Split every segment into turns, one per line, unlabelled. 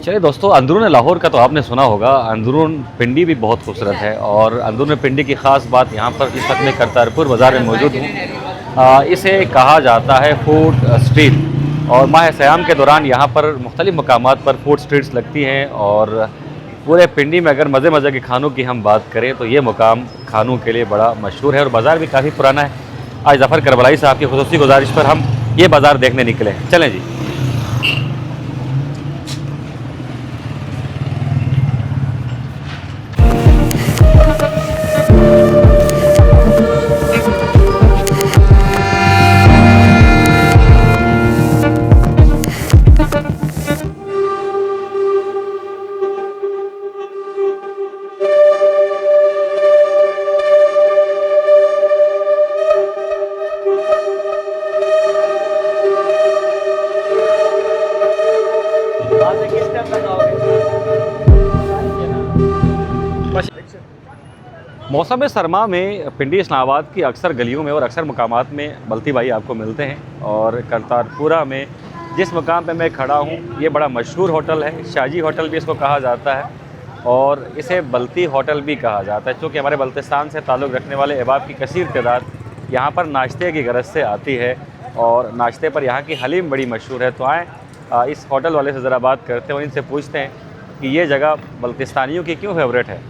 चलिए दोस्तों, अंदरून लाहौर का तो आपने सुना होगा। अंदरून पिंडी भी बहुत खूबसूरत है और अंदरून पिंडी की ख़ास बात यहाँ पर इस वक्त मैं करतारपुर बाज़ार में मौजूद हूँ। इसे कहा जाता है फूड स्ट्रीट और माह सयाम के दौरान यहाँ पर मुख्तलिफ़ मकामात पर फूड स्ट्रीट्स लगती हैं। और पूरे पिंडी में अगर मज़े मज़े के खानों की हम बात करें तो ये मुकाम खानों के लिए बड़ा मशहूर है और बाज़ार भी काफ़ी पुराना है। आज ज़फ़र करबलाई साहब की खुसूसी गुजारिश पर हम ये बाज़ार देखने निकले। चलें जी। मौसम सरमा में पिंडी इस्लामाबाद की अक्सर गलियों में और अक्सर मकामात में बल्ती भाई आपको मिलते हैं। और करतारपुरा में जिस मकाम पे मैं खड़ा हूँ ये बड़ा मशहूर होटल है, शाहजी होटल भी इसको कहा जाता है और इसे बल्ती होटल भी कहा जाता है। चूँकि हमारे बल्तिस्तान से ताल्लुक़ रखने वाले अहबाब की कसीर तादाद यहाँ पर नाश्ते की गरज से आती है और नाश्ते पर यहाँ की हलीम बड़ी मशहूर है। तो आएँ इस होटल वाले से ज़रा बात करते हैं और इनसे पूछते हैं कि ये जगह बल्तिस्तानियों की क्यों फेवरेट है।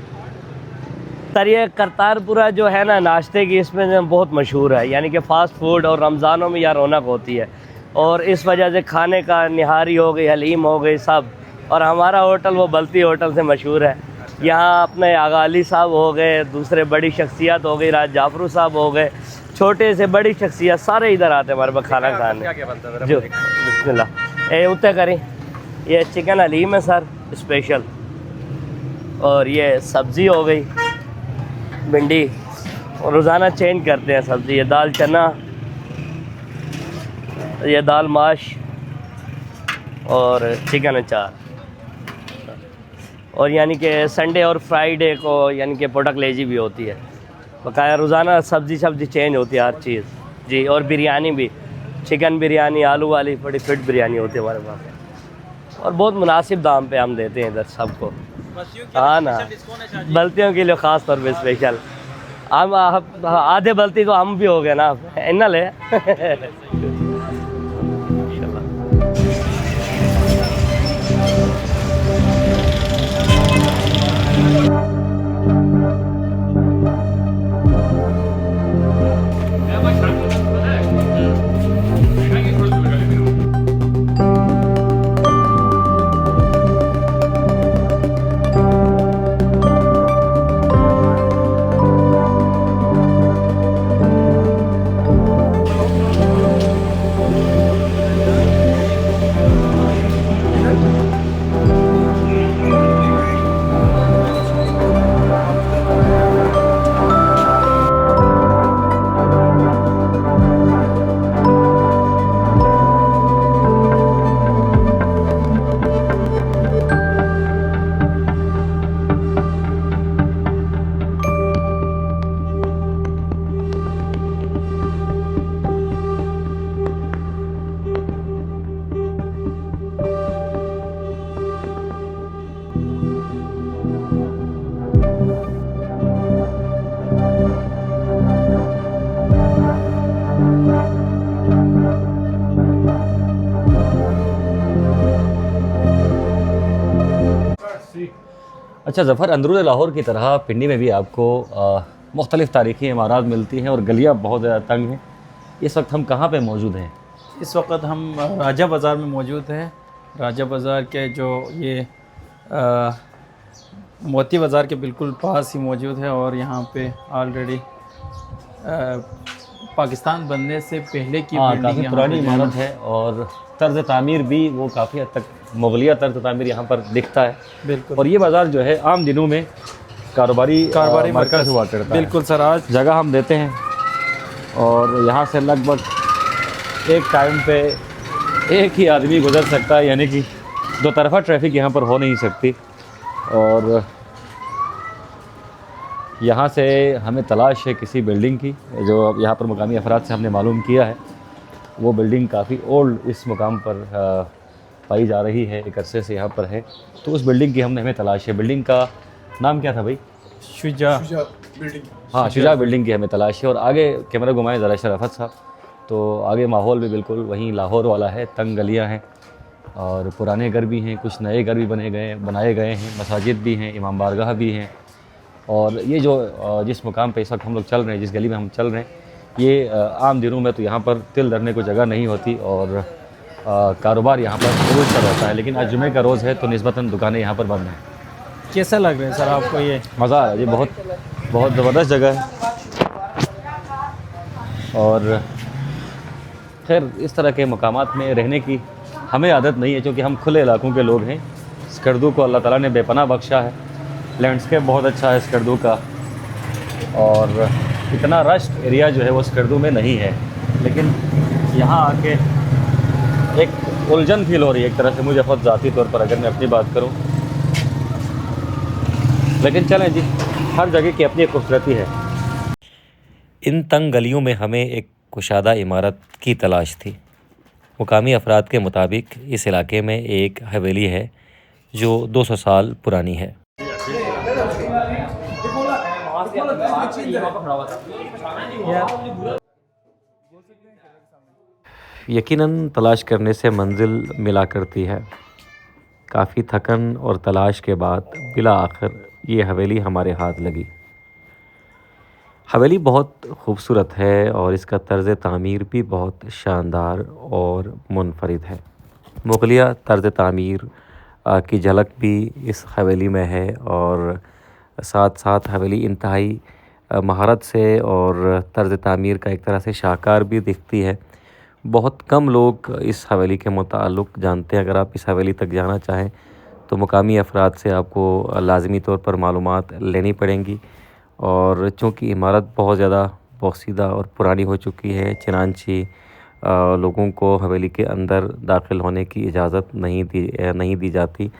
सर ये करतारपुरा जो है ना नाश्ते की इसमें बहुत मशहूर है, यानी कि फ़ास्ट फूड और रमज़ानों में यह रौनक होती है और इस वजह से खाने का निहारी हो गई, हलीम हो गई सब। और हमारा होटल वो बल्ती होटल से मशहूर है। यहाँ अपने आगा अली साहब हो गए, दूसरे बड़ी शख्सियत हो गई, राज जाफरू साहब हो गए, छोटे से बड़ी शख्सियत सारे इधर आते हैं हमारे पास खाना खाने। जो बिस्मिल्लाह ये उतने करें, ये चिकन हलीम है सर स्पेशल, और ये सब्ज़ी हो गई भिंडी, और रोज़ाना चेंज करते हैं सब्ज़ी। ये दाल चना, ये दाल माश और चिकन अचार। और यानी कि संडे और फ्राइडे को यानी कि पोटकलेजी भी होती है। बकाया रोज़ाना सब्ज़ी चेंज होती है हर चीज़ जी। और बिरयानी भी, चिकन बिरयानी, आलू वाली बड़ी फिट बिरयानी होती है हमारे पास और बहुत मुनासिब दाम पे हम देते हैं इधर सबको। हाँ ना, बल्तियों के लिए ख़ास तौर पे स्पेशल। हम आधे बल्ती तो हम भी हो गए ना इन्ना ले।
अच्छा ज़फ़र, अंदरून लाहौर की तरह पिंडी में भी आपको मुख्तलिफ़ तारीख़ी इमारत मिलती हैं और गलियाँ बहुत ज़्यादा तंग हैं। इस वक्त हम कहाँ पे मौजूद हैं?
इस वक्त हम राजा बाज़ार में मौजूद हैं। राजा बाज़ार के जो ये मोती बाज़ार के बिल्कुल पास ही मौजूद है और यहाँ पे ऑलरेडी पाकिस्तान बनने से पहले की
काफ़ी पुरानी इमारत है और तर्ज़ तामीर भी वो काफ़ी हद तक मुग़लिया तर्ज़ तामीर यहाँ पर दिखता है।
बिल्कुल।
और ये बाज़ार जो है आम दिनों में कारोबारी मरकज़ हुआ करता है।
बिल्कुल सर, आज
जगह हम देते हैं और यहाँ से लगभग एक टाइम पे एक ही आदमी गुज़र सकता है, यानी कि दो तरफ़ा ट्रैफिक यहाँ पर हो नहीं सकती। और यहाँ से हमें तलाश है किसी बिल्डिंग की, जो यहाँ पर मुकामी अफराद से हमने मालूम किया है वो बिल्डिंग काफ़ी ओल्ड इस मुकाम पर पाई जा रही है, एक अरसे से यहाँ पर है। तो उस बिल्डिंग की हमें तलाश है। बिल्डिंग का नाम क्या था भाई?
शुजा
हाँ, शुजा बिल्डिंग की हमें तलाश है। और आगे कैमरा घुमाएं ज़रा शराफत साहब। तो आगे माहौल भी बिल्कुल वहीं लाहौर वाला है, तंग गलियाँ हैं और पुराने घर भी हैं, कुछ नए घर भी बनाए गए हैं, मसाजिद भी हैं, इमाम बारगाह भी हैं। और ये जो जिस मुकाम पे इस वक्त हम लोग चल रहे हैं, जिस गली में हम चल रहे हैं, ये आम दिनों में तो यहाँ पर तिल धरने को जगह नहीं होती और कारोबार यहाँ पर रोज़ का रहता है। लेकिन आज जुमे का रोज़ है तो निस्बतन दुकानें यहाँ पर बंद हैं।
कैसा लग रहा है सर आपको ये?
मज़ा आ रहा है जी, बहुत बहुत ज़बरदस्त जगह है। और खैर इस तरह के मकामात में रहने की हमें आदत नहीं है, क्योंकि हम खुले इलाकों के लोग हैं। स्कर्दू को अल्लाह ताला ने बेपनाह बख्शा है, लैंडस्केप बहुत अच्छा है स्कर्दू का, और इतना रश एरिया जो है वो स्कर्दू में नहीं है। लेकिन यहाँ आके एक उलझन फील हो रही है एक तरह से मुझे खुद ज़ाती तौर पर, अगर मैं अपनी बात करूँ। लेकिन चलें जी, हर जगह की अपनी एक खूबसूरती है। इन तंग गलियों में हमें एक कुशादा इमारत की तलाश थी। मुकामी अफराद के मुताबिक इस इलाके में एक हवेली है जो 200 साल पुरानी है। यकीनन तलाश करने से मंजिल मिला करती है। काफ़ी थकन और तलाश के बाद बिला आखिर ये हवेली हमारे हाथ लगी। हवेली बहुत खूबसूरत है और इसका तर्ज़ तामीर भी बहुत शानदार और मुनफरिद है। मुग़लिया तर्ज़ तामीर की झलक भी इस हवेली में है और साथ साथ हवेली इंतहाई महारत से और तर्ज़ तामीर का एक तरह से शाहकार भी दिखती है। बहुत कम लोग इस हवेली के मुताल्लिक़ जानते हैं। अगर आप इस हवेली तक जाना चाहें तो मुकामी अफराद से आपको लाज़मी तौर पर मालूमात लेनी पड़ेंगी। और चूँकि इमारत बहुत ज़्यादा पोसीदा और पुरानी हो चुकी है, चनांची लोगों को हवेली के अंदर दाखिल होने की इजाज़त नहीं दी जाती।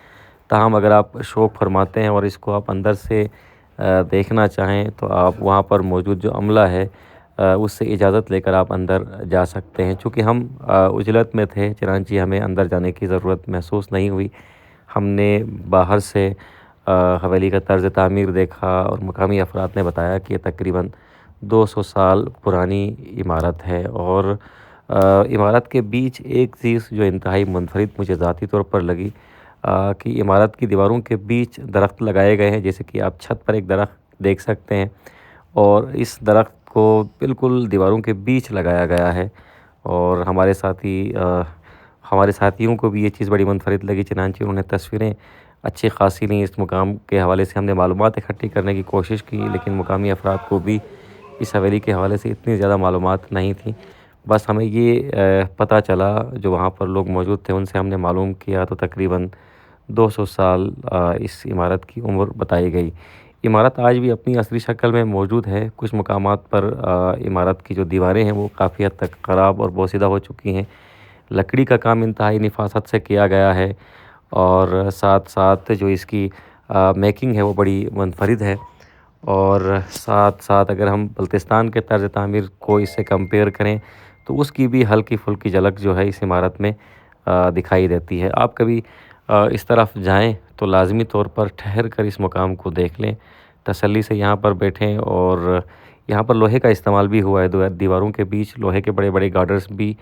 ताहम अगर आप शौक़ फरमाते हैं और इसको आप अंदर से देखना चाहें तो आप वहाँ पर मौजूद जो अमला है उससे इजाज़त लेकर आप अंदर जा सकते हैं। चूँकि हम उजलत में थे, चनांची हमें अंदर जाने की ज़रूरत महसूस नहीं हुई। हमने बाहर से हवेली का तर्ज़ तामीर देखा और मुकामी अफराद ने बताया कि ये तकरीबन 200 साल पुरानी इमारत है। और इमारत के बीच एक चीज़ जो इंतहाई मुनफरिद मुझे ज़ाती तौर पर लगी कि इमारत की दीवारों के बीच दरख्त लगाए गए हैं। जैसे कि आप छत पर एक दरख्त देख सकते हैं और इस दरख्त को बिल्कुल दीवारों के बीच लगाया गया है। और हमारे साथियों को भी ये चीज़ बड़ी मुनफरिद लगी। चनांचे उन्होंने तस्वीरें अच्छी खासी ली। इस मुकाम के हवाले से हमने मालूमात इकट्ठी करने की कोशिश की, लेकिन मुकामी अफराद को भी इस हवेली के हवाले से इतनी ज़्यादा मालूमात नहीं थी। बस हमें ये पता चला, जो वहाँ पर लोग मौजूद थे उनसे हमने मालूम किया तो तकरीबन 200 साल इस इमारत की उम्र बताई गई। इमारत आज भी अपनी असली शक्ल में मौजूद है। कुछ मकामात पर इमारत की जो दीवारें हैं वो काफ़ी हद तक ख़राब और बोसीदा हो चुकी हैं। लकड़ी का काम इंतहाई नफासत से किया गया है और साथ साथ जो इसकी मेकिंग है वो बड़ी मुनफरिद है। और साथ साथ अगर हम बल्तिस्तान के तर्ज़ तामीर को इससे कंपेयर करें तो उसकी भी हल्की फुल्की झलक जो है इस इमारत में दिखाई देती है। आप कभी इस तरफ जाएं तो लाज़मी तौर पर ठहर कर इस मुकाम को देख लें, तसल्ली से यहाँ पर बैठें। और यहाँ पर लोहे का इस्तेमाल भी हुआ है। दीवारों के बीच लोहे के बड़े बड़े गार्डर्स भी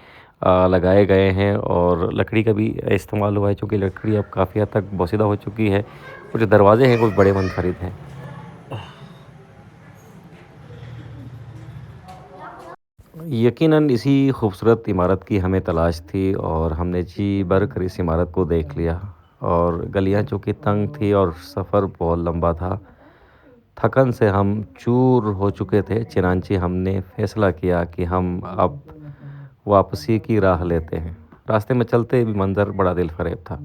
लगाए गए हैं और लकड़ी का भी इस्तेमाल हुआ है, चूँकि लकड़ी अब काफ़ी हद तक बोसीदा हो चुकी है। और जो दरवाज़े हैं वो बड़े मुनफरिद हैं। यकीनन इसी खूबसूरत इमारत की हमें तलाश थी और हमने जी भर कर इस इमारत को देख लिया। और गलियां चूँकि तंग थी और सफ़र बहुत लंबा था, थकन से हम चूर हो चुके थे। चनांचे हमने फ़ैसला किया कि हम अब वापसी की राह लेते हैं। रास्ते में चलते भी मंज़र बड़ा दिल फरेब था।